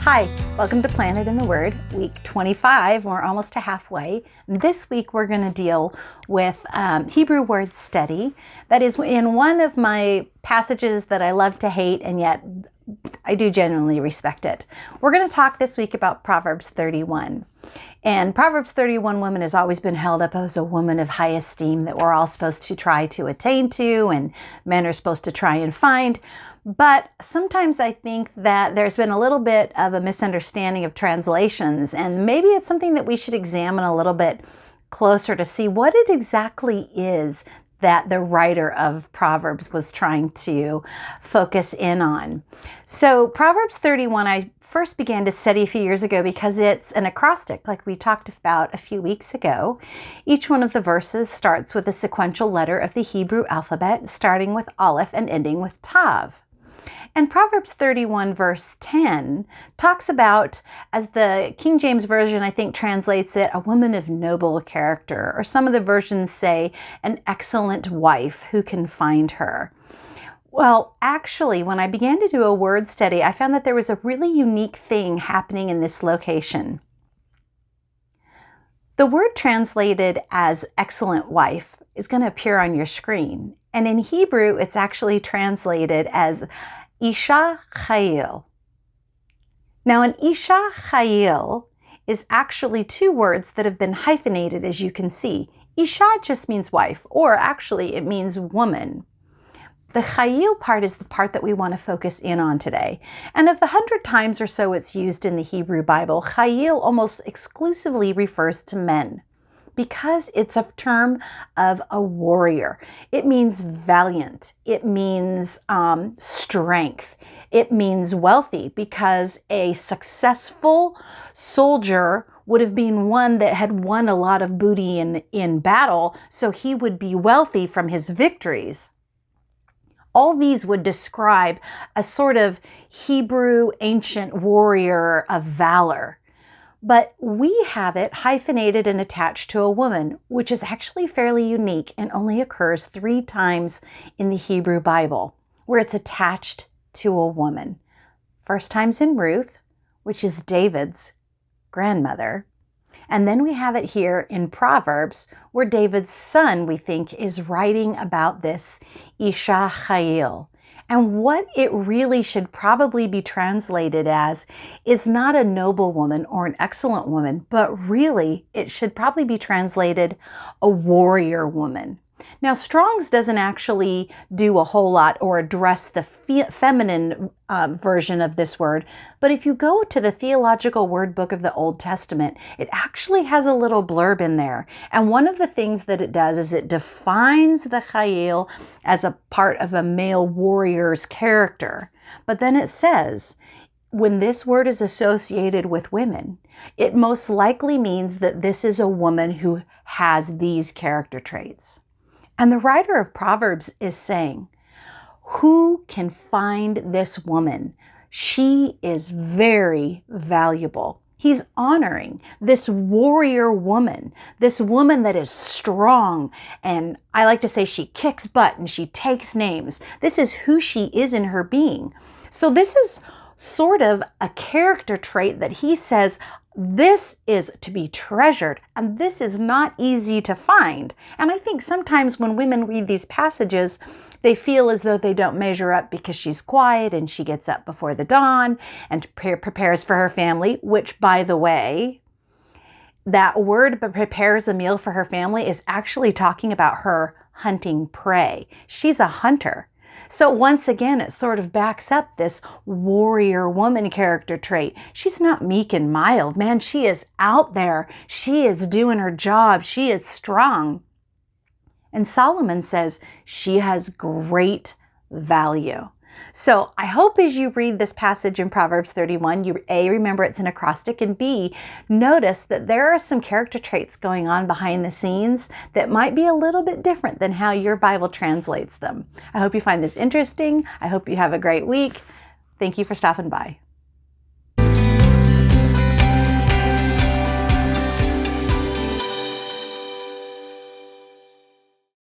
Hi, welcome to Planet in the Word, week 25. We're almost to halfway. This week we're going to deal with Hebrew word study. That is in one of my passages that I love to hate, and yet I do genuinely respect it. We're going to talk this week about Proverbs 31. And Proverbs 31 woman has always been held up as a woman of high esteem that we're all supposed to try to attain to, and men are supposed to try and find. But sometimes I think that there's been a little bit of a misunderstanding of translations, and maybe it's something that we should examine a little bit closer to see what it exactly is that the writer of Proverbs was trying to focus in on. So Proverbs 31, I first began to study a few years ago because it's an acrostic, like we talked about a few weeks ago. Each one of the verses starts with a sequential letter of the Hebrew alphabet, starting with Aleph and ending with Tav. And Proverbs 31 verse 10 talks about, as the King James Version I think translates it, a woman of noble character, or some of the versions say an excellent wife who can find her. Well, actually, when I began to do a word study, I found that there was a really unique thing happening in this location. The word translated as excellent wife is going to appear on your screen. And in Hebrew, it's actually translated as Isha, Chayil. Now, an Isha, Chayil is actually two words that have been hyphenated, as you can see. Isha just means wife, or actually it means woman. The Chayil part is the part that we want to focus in on today. And of the 100 times or so it's used in the Hebrew Bible, Chayil almost exclusively refers to men, because it's a term of a warrior. It means valiant. It means strength. It means wealthy, because a successful soldier would have been one that had won a lot of booty in battle, so he would be wealthy from his victories. All these would describe a sort of Hebrew ancient warrior of valor. But we have it hyphenated and attached to a woman, which is actually fairly unique and only occurs 3 times in the Hebrew Bible, where it's attached to a woman. First time's in Ruth, which is David's grandmother. And then we have it here in Proverbs, where David's son, we think, is writing about this Isha Chayil. And what it really should probably be translated as is not a noble woman or an excellent woman, but really it should probably be translated a warrior woman. Now, Strong's doesn't actually do a whole lot or address the feminine version of this word, but if you go to the Theological Word Book of the Old Testament, it actually has a little blurb in there. And one of the things that it does is it defines the Chayil as a part of a male warrior's character. But then it says, when this word is associated with women, it most likely means that this is a woman who has these character traits. And the writer of Proverbs is saying, who can find this woman? She is very valuable. He's honoring this warrior woman, this woman that is strong. And I like to say she kicks butt and she takes names. This is who she is in her being. So this is sort of a character trait that he says, this is to be treasured, and this is not easy to find. And I think sometimes when women read these passages, they feel as though they don't measure up because she's quiet and she gets up before the dawn and prepares for her family, which, by the way, that word prepares a meal for her family is actually talking about her hunting prey. She's a hunter. So once again, it sort of backs up this warrior woman character trait. She's not meek and mild, man. She is out there. She is doing her job. She is strong. And Solomon says she has great value. So I hope as you read this passage in Proverbs 31, you A, remember it's an acrostic, and B, notice that there are some character traits going on behind the scenes that might be a little bit different than how your Bible translates them. I hope you find this interesting. I hope you have a great week. Thank you for stopping by.